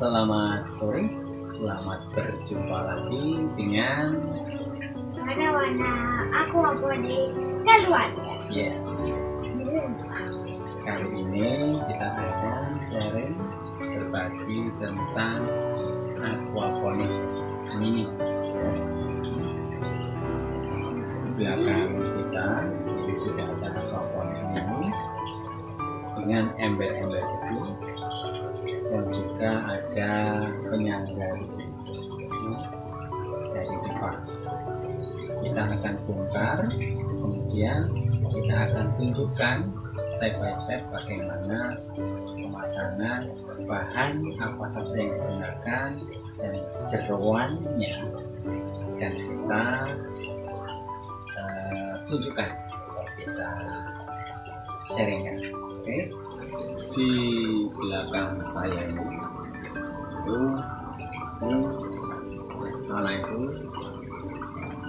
Selamat sore, selamat berjumpa lagi dengan warna aku di keluarga. Yes. Kali ini kita akan sharing berbagi tentang aquaponik mini. Belakang kita ini sudah ada aquaponik mini dengan ember-ember kecil dan juga ada penyangga di sini dari pipa. Kita akan bongkar, kemudian kita akan tunjukkan step by step bagaimana pemasangan, bahan apa saja yang digunakan dan jeroannya, dan kita tunjukkan, kita sharingkan. Oke. Di belakang saya ini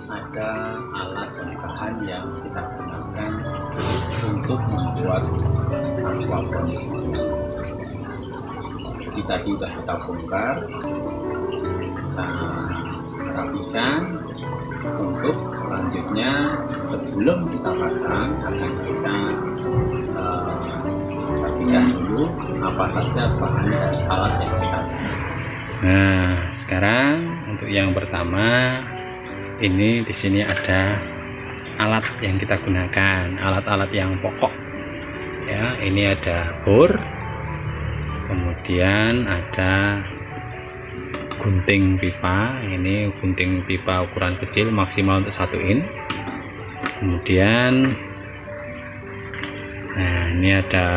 ada alat dan bahan yang kita gunakan untuk membuat aquaponik. Jadi tadi sudah kita bongkar, kita rapikan. Untuk selanjutnya, sebelum kita pasang, akan kita rapikan dulu apa saja bahan dan alat yang kita gunakan. Nah, sekarang untuk yang pertama, ini di sini ada alat yang kita gunakan, alat-alat yang pokok. Ya, ini ada bor, kemudian ada gunting pipa. Ini gunting pipa ukuran kecil, maksimal untuk 1 in. Kemudian, nah ini ada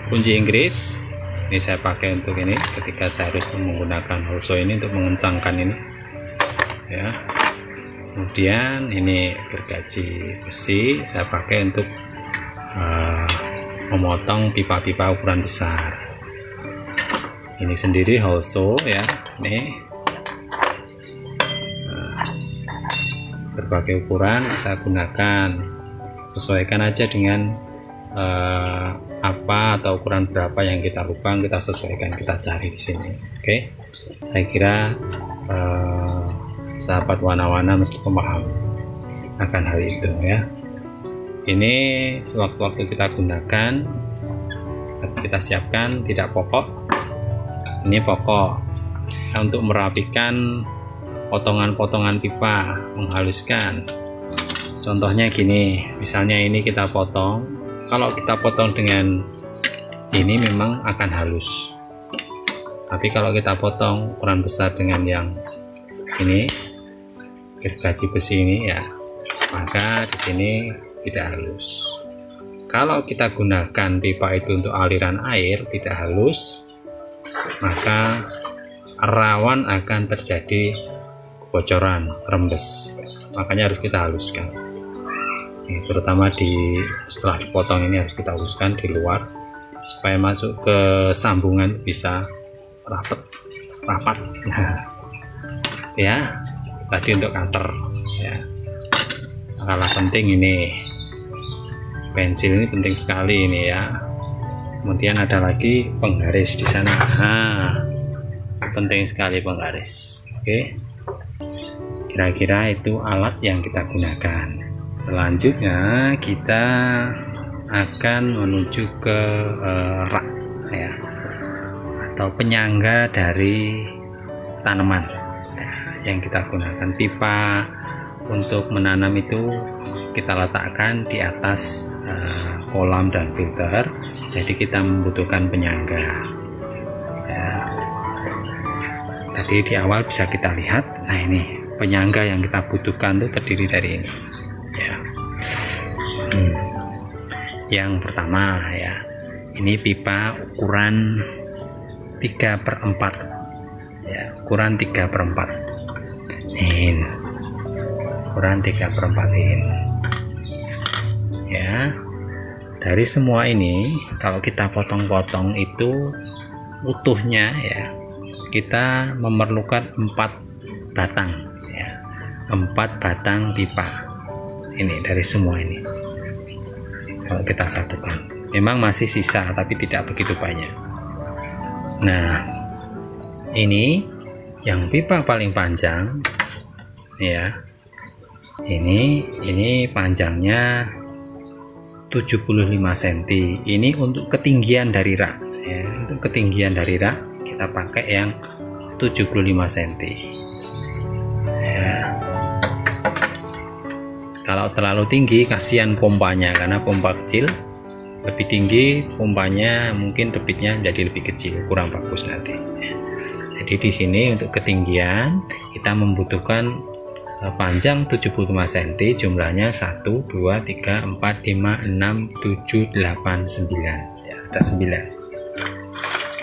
kunci Inggris. Ini saya pakai untuk ini ketika saya harus menggunakan hose ini untuk mengencangkan ini ya. Kemudian ini gergaji besi, saya pakai untuk memotong pipa-pipa ukuran besar. Ini sendiri hose ya, ini berbagai ukuran saya gunakan, sesuaikan aja dengan apa atau ukuran berapa yang kita lubang, kita sesuaikan, kita cari di sini. Oke, saya kira sahabat warna-warna mesti paham akan hal itu ya. Ini sewaktu-waktu kita gunakan, kita siapkan, tidak pokok. Ini pokok untuk merapikan potongan-potongan pipa, menghaluskan. Contohnya gini, misalnya ini kita potong. Kalau kita potong dengan ini memang akan halus, tapi kalau kita potong ukuran besar dengan yang ini, gergaji besi ini ya, maka di sini tidak halus. Kalau kita gunakan pipa itu untuk aliran air tidak halus, maka rawan akan terjadi kebocoran, rembes. Makanya harus kita haluskan. Ini terutama setelah dipotong ini harus kita haluskan di luar supaya masuk ke sambungan bisa rapat. Ya, tadi untuk cutter ya. Kalah penting ini, pensil ini penting sekali ini ya. Kemudian ada lagi penggaris di sana. Nah, penting sekali penggaris. Oke, kira-kira itu alat yang kita gunakan. Selanjutnya kita akan menuju ke rak ya, atau penyangga dari tanaman ya, yang kita gunakan. Pipa untuk menanam itu kita letakkan di atas kolam dan filter, jadi kita membutuhkan penyangga ya. Tadi di awal bisa kita lihat, nah ini penyangga yang kita butuhkan itu terdiri dari ini ya. Yang pertama ya, ini pipa ukuran 3/4 ya, ukuran 3/4 in, ukuran 3/4 in ya. Dari semua ini kalau kita potong-potong itu utuhnya ya, kita memerlukan 4 batang ya, 4 batang pipa ini dari semua ini. Kalau kita satukan memang masih sisa tapi tidak begitu banyak. Nah, ini yang pipa paling panjang ya. Ini panjangnya 75 cm. Ini untuk ketinggian dari rak ya. Untuk ketinggian dari rak kita pakai yang 75 cm ya. Kalau terlalu tinggi kasihan pompanya, karena pompa kecil. Lebih tinggi pompanya mungkin debitnya jadi lebih kecil, kurang bagus nanti. Jadi di sini untuk ketinggian kita membutuhkan panjang 75 cm, jumlahnya 1 2 3 4 5 6 7 8 9 ya, ada 9.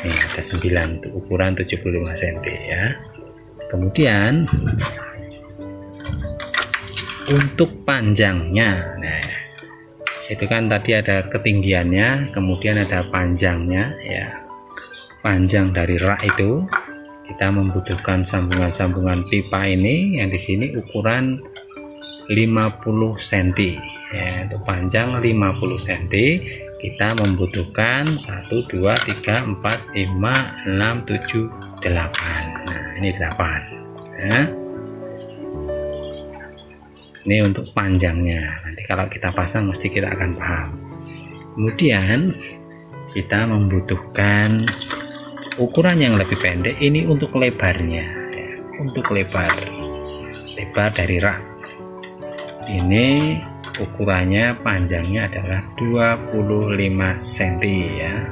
Nih, ada 9 untuk ukuran 75 cm ya. Kemudian untuk panjangnya, nah itu kan tadi ada ketinggiannya, kemudian ada panjangnya ya. Panjang dari rak itu kita membutuhkan sambungan-sambungan pipa ini yang di sini ukuran 50 cm ya. Untuk panjang 50 cm kita membutuhkan 1 2 3 4 5 6 7 8. Nah, ini 8 ya. Ini untuk panjangnya, nanti kalau kita pasang mesti kita akan paham. Kemudian kita membutuhkan ukuran yang lebih pendek, ini untuk lebarnya ya. Untuk lebar dari rak ini ukurannya, panjangnya adalah 25 cm ya.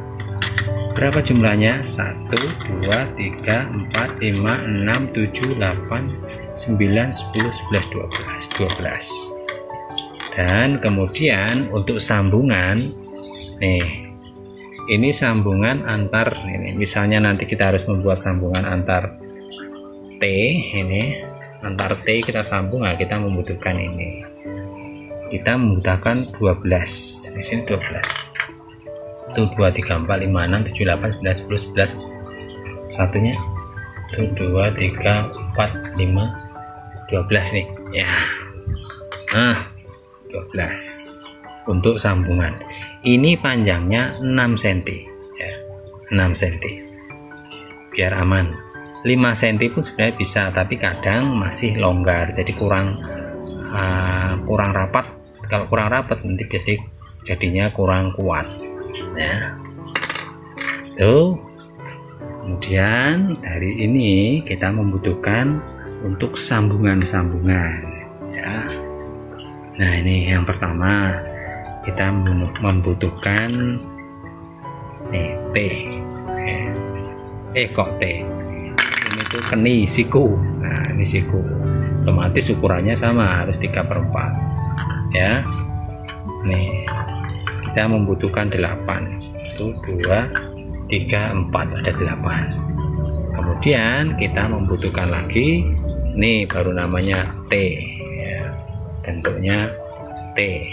Berapa jumlahnya? 1 2 3 4 5 6 7 8 9, 10, 11, 12. Dan kemudian untuk sambungan nih, ini sambungan antar, ini misalnya nanti kita harus membuat sambungan antar T, ini antar T kita sambung, nah kita membutuhkan ini, kita membutuhkan 12, di sini 12 itu 2 3 4 5 6 7 8 9 10 11, satunya 1 2 3 4 5 12 nih ya. Nah, 12 untuk sambungan. Ini panjangnya 6 cm ya. 6 cm biar aman. 5 cm pun sebenarnya bisa, tapi kadang masih longgar, jadi kurang rapat. Kalau kurang rapat nanti biasanya jadinya kurang kuat ya. Tuh. Kemudian dari ini kita membutuhkan untuk sambungan-sambungan ya. Nah, ini yang pertama kita membutuhkan T ya. Kok T ini tuh keni siku. Nah, ini siku otomatis ukurannya sama, harus 3/4 ya. Nih kita membutuhkan 8, 1 2 3 4, ada 8. Kemudian kita membutuhkan lagi, nih baru namanya T ya. Bentuknya T,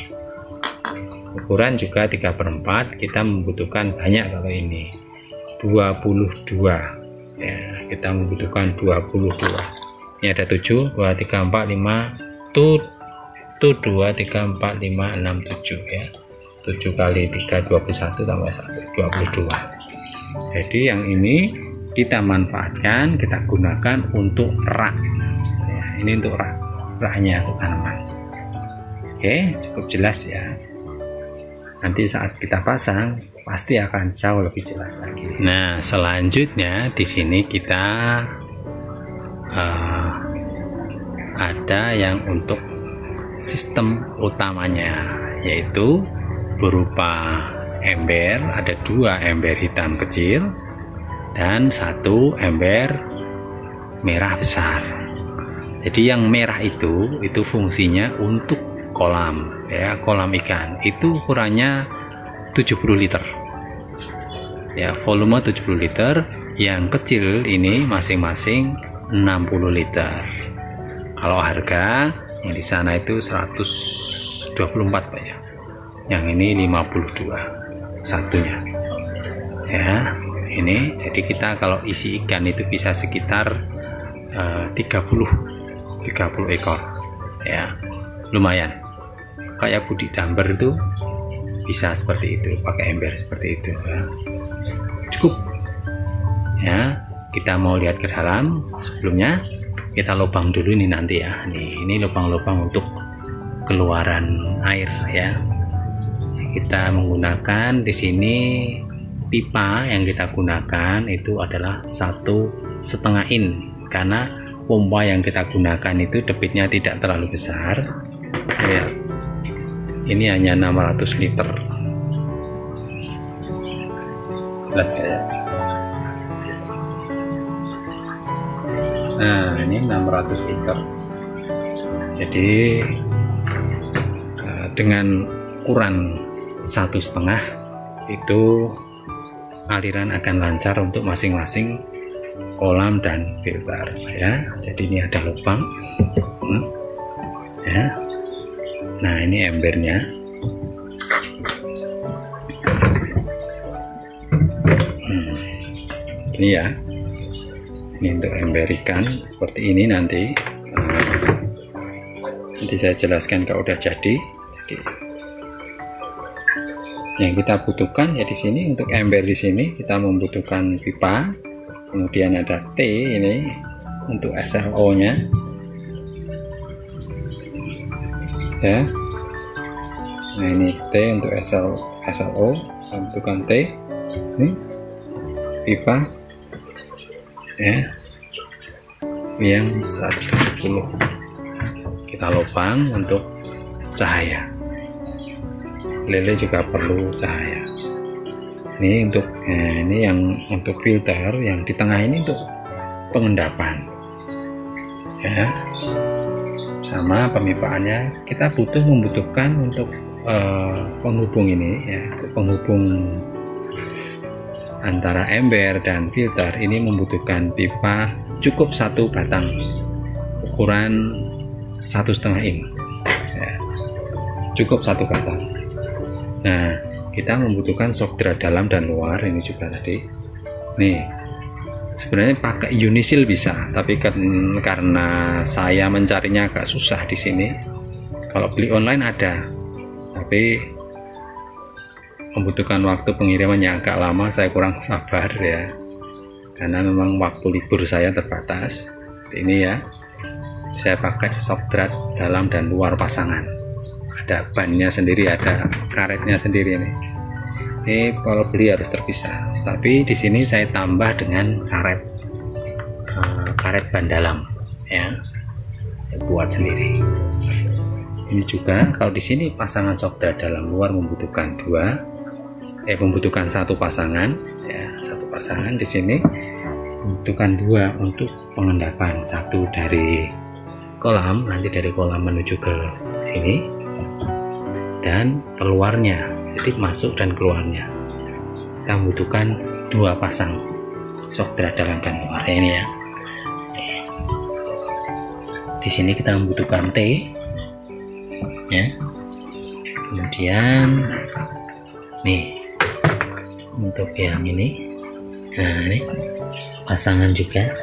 ukuran juga 3/4. Kita membutuhkan banyak, kalau ini 22 ya, kita membutuhkan 22. Ini ada 7, 2 3 4 5 tuh 2 3 4 5 6 7 ya. 7 kali 3 21 tambah 1 22. Jadi yang ini kita manfaatkan, kita gunakan untuk rak ya. Ini untuk raknya, untuk tanaman. Oke, cukup jelas ya. Nanti saat kita pasang pasti akan jauh lebih jelas lagi. Nah, selanjutnya di sini kita ada yang untuk sistem utamanya, yaitu berupa ember. Ada 2 ember hitam kecil dan 1 ember merah besar. Jadi yang merah itu fungsinya untuk kolam ya, kolam ikan. Itu ukurannya 70 liter ya, volume 70 liter. Yang kecil ini masing-masing 60 liter. Kalau harga yang di sana itu 124 Pak ya, yang ini 52 satunya ya. Ini jadi kita kalau isi ikan itu bisa sekitar 30 ekor ya, lumayan. Kayak budi damber itu bisa seperti itu, pakai ember seperti itu ya. Cukup ya. Kita mau lihat ke dalam, sebelumnya kita lubang dulu ini nanti ya. Ini lubang-lubang untuk keluaran air ya. Kita menggunakan di sini pipa yang kita gunakan itu adalah 1,5 in, karena pompa yang kita gunakan itu debitnya tidak terlalu besar ya. Ini hanya 600 liter. Jelas ya. Nah, ini 600 liter. Jadi dengan ukuran 1,5 itu aliran akan lancar untuk masing-masing kolam dan filter ya. Jadi ini ada lubang ya. Nah, ini embernya. Ini ya. Ini untuk ember ikan seperti ini nanti. Nanti saya jelaskan kalau udah jadi. Yang kita butuhkan ya di sini untuk ember di sini kita membutuhkan pipa, kemudian ada T ini untuk SLO-nya ya. Nah, ini T untuk SLO, membutuhkan T. Ini pipa ya yang 170. Kita lubang untuk cahaya. Lele juga perlu cahaya. Ini untuk ini yang untuk filter, yang di tengah ini untuk pengendapan ya. Sama pemipaannya kita membutuhkan untuk penghubung ini ya, penghubung antara ember dan filter. Ini membutuhkan pipa cukup 1 batang ukuran 1,5 in ya. Cukup 1 batang. Nah, kita membutuhkan shock draft dalam dan luar. Ini juga tadi nih, sebenarnya pakai Unisil bisa, tapi karena saya mencarinya agak susah di sini. Kalau beli online ada, tapi membutuhkan waktu pengirimannya agak lama. Saya kurang sabar ya, karena memang waktu libur saya terbatas. Ini ya, saya pakai shock draft dalam dan luar pasangan. Ada bannya sendiri, ada karetnya sendiri nih. Ini kalau beli harus terpisah, tapi di sini saya tambah dengan karet ban dalam ya, saya buat sendiri. Ini juga kalau di sini pasangan shock draft dalam luar membutuhkan membutuhkan 1 pasangan ya, 1 pasangan. Di sini membutuhkan 2 untuk pengendapan, 1 dari kolam, nanti dari kolam menuju ke sini, dan keluarnya, jadi masuk dan keluarnya kita membutuhkan 2 pasang shock draft dalam dan luar ini ya. Di sini kita membutuhkan T ya. Kemudian nih untuk yang ini, nah ini pasangan juga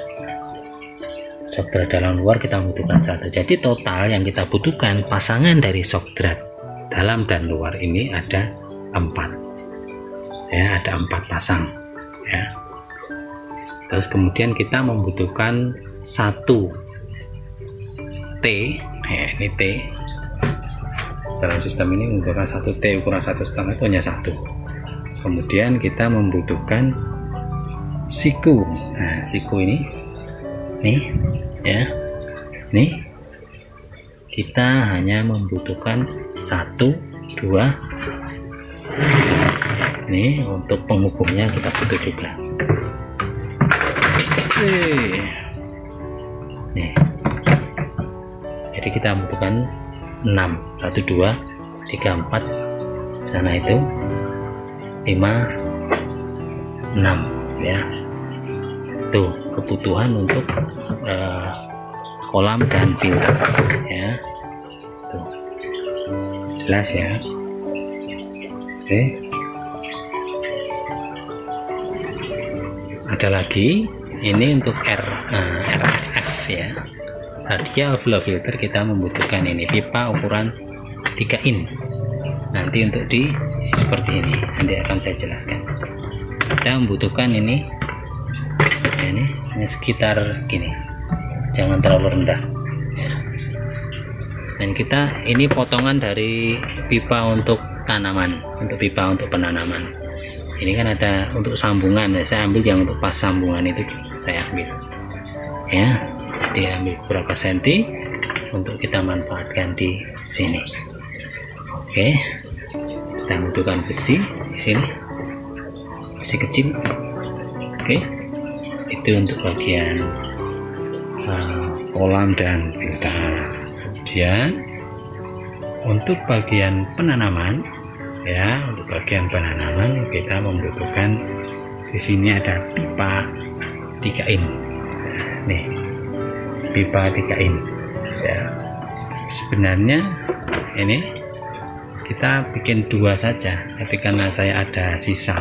shock draft dalam luar kita membutuhkan 1. Jadi total yang kita butuhkan pasangan dari shock draft dalam dan luar ini ada 4 ya, ada 4 pasang ya. Terus kemudian kita membutuhkan 1 T ya, ini T dalam sistem ini membutuhkan 1 T ukuran 1,5 itu hanya 1. Kemudian kita membutuhkan siku. Nah, siku ini nih ya, nih kita hanya membutuhkan 1, 2. Nih untuk penghubungnya kita butuh juga. Nih, jadi kita membutuhkan 6, 1, 2, 3, 4, sana itu 5, 6 ya. Tuh kebutuhan untuk kolam dan filter ya. Tuh. Jelas ya. Oke. Ada lagi ini untuk RFF ya, radial flow filter. Kita membutuhkan ini pipa ukuran 3 in. Nanti untuk di seperti ini nanti akan saya jelaskan. Kita membutuhkan ini Ini sekitar segini, jangan terlalu rendah ya. Dan kita ini potongan dari pipa untuk tanaman, untuk pipa untuk penanaman. Ini kan ada untuk sambungan ya, saya ambil yang untuk pas sambungan itu saya ambil ya. Jadi ambil beberapa senti untuk kita manfaatkan di sini. Oke, kita butuhkan besi di sini, besi kecil. Oke, itu untuk bagian kolam dan filter. Kemudian untuk bagian penanaman ya, untuk bagian penanaman kita membutuhkan di sini ada pipa 3 in. Nih, pipa 3 in ya. Sebenarnya ini kita bikin 2 saja, tapi karena saya ada sisa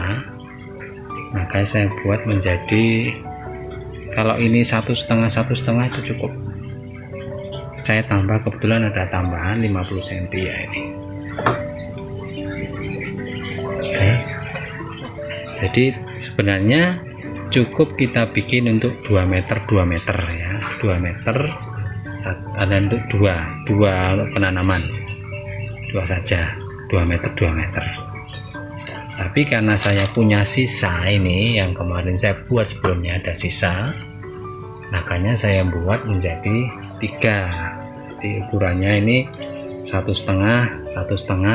maka saya buat menjadi, kalau ini 1,5 itu cukup. Saya tambah, kebetulan ada tambahan 50 cm ya ini. Oke. Jadi sebenarnya cukup kita bikin untuk 2 meter ya, 2 meter, ada untuk dua penanaman, 2 saja, 2 meter. Tapi karena saya punya sisa ini, yang kemarin saya buat sebelumnya ada sisa, makanya saya buat menjadi 3. Di ukurannya ini 1,5.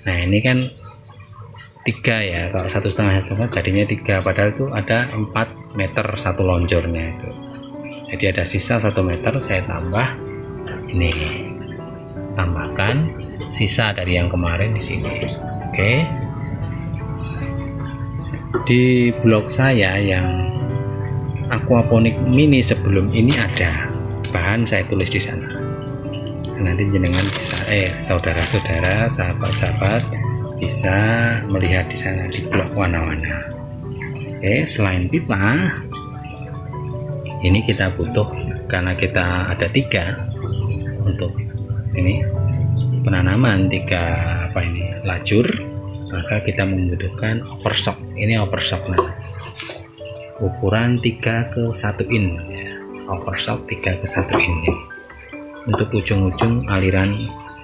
Nah ini kan 3 ya, kalau 1,5 jadinya 3, padahal itu ada 4 meter satu lonjornya itu. Jadi ada sisa 1 meter, saya tambah ini, tambahkan sisa dari yang kemarin di sini. Oke, di blog saya yang aquaponik mini sebelum ini ada bahan, saya tulis di sana. Nanti jenengan bisa, saudara-saudara, sahabat-sahabat bisa melihat di sana di blog warna-warna. Oke, selain pipa, ini kita butuh, karena kita ada 3 untuk ini penanaman, 3 lajur, maka kita membutuhkan overstock. Ini overstock ukuran 3/1 in ya. Overstock 3/1 in ini. Untuk ujung-ujung aliran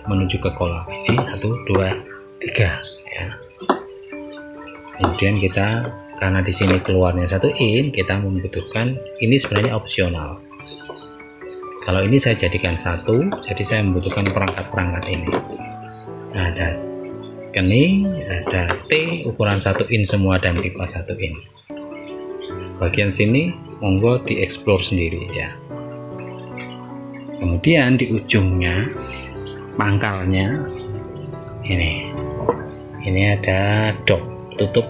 menuju ke kolam ini 1, 2, 3 ya. Kemudian kita, karena di sini keluarnya 1 in, kita membutuhkan, ini sebenarnya opsional. Kalau ini saya jadikan 1, jadi saya membutuhkan perangkat-perangkat ini. Nah, ada kening, ada T ukuran 1 in semua dan pipa 1 in. Bagian sini monggo dieksplor sendiri ya. Kemudian di ujungnya, pangkalnya ini ada dop tutup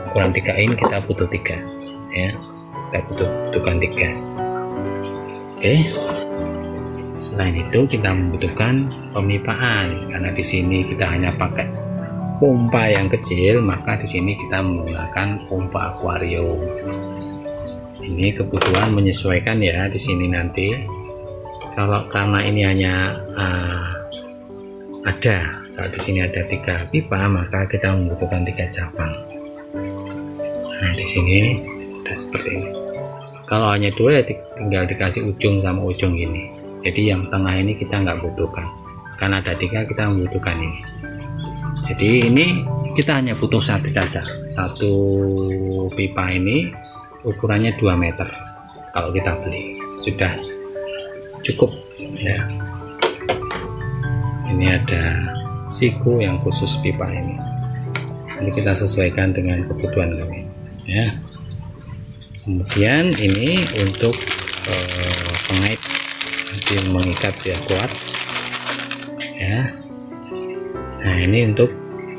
ukuran 3 in, kita butuh 3 ya, kita butuhkan 3. Oke, selain itu kita membutuhkan pemipaan, karena di sini kita hanya pakai pompa yang kecil, maka di sini kita menggunakan pompa akuarium. Ini kebutuhan menyesuaikan ya di sini nanti. Kalau karena ini hanya kalau di sini ada 3 pipa, maka kita membutuhkan 3 cabang. Nah di sini ada seperti ini. Kalau hanya 2 ya tinggal dikasih ujung sama ujung ini. Jadi yang tengah ini kita nggak butuhkan. Karena ada 3 kita membutuhkan ini. Jadi ini kita hanya butuh 1 saja. 1 pipa ini ukurannya 2 meter. Kalau kita beli sudah cukup ya. Ini ada siku yang khusus pipa ini. Ini kita sesuaikan dengan kebutuhan kami ya. Kemudian ini untuk pengait, nanti mengikat biar kuat ya. Nah ini untuk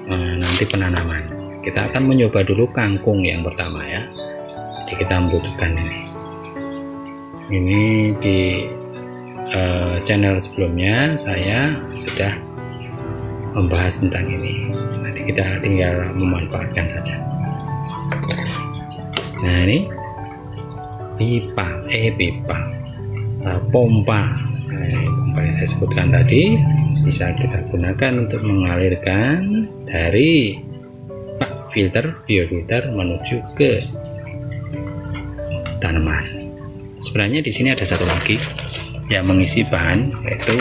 nanti penanaman. Kita akan mencoba dulu kangkung yang pertama ya. Jadi kita membutuhkan ini di channel sebelumnya saya sudah membahas tentang ini. Nanti kita tinggal memanfaatkan saja. Nah ini pompa. Nah, pompa yang saya sebutkan tadi bisa kita gunakan untuk mengalirkan dari biofilter menuju ke tanaman sebenarnya di sini ada satu lagi yang mengisi bahan, yaitu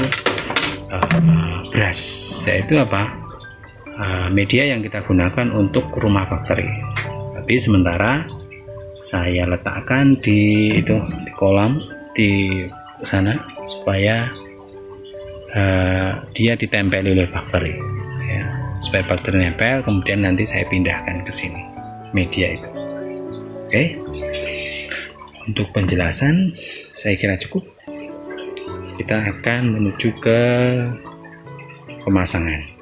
beras, yaitu apa, media yang kita gunakan untuk rumah bakteri. Tapi sementara saya letakkan di kolam di sana supaya dia ditempeli oleh bakteri, ya, supaya bakteri nempel, kemudian nanti saya pindahkan ke sini media itu. Oke, untuk penjelasan saya kira cukup. Kita akan menuju ke pemasangan.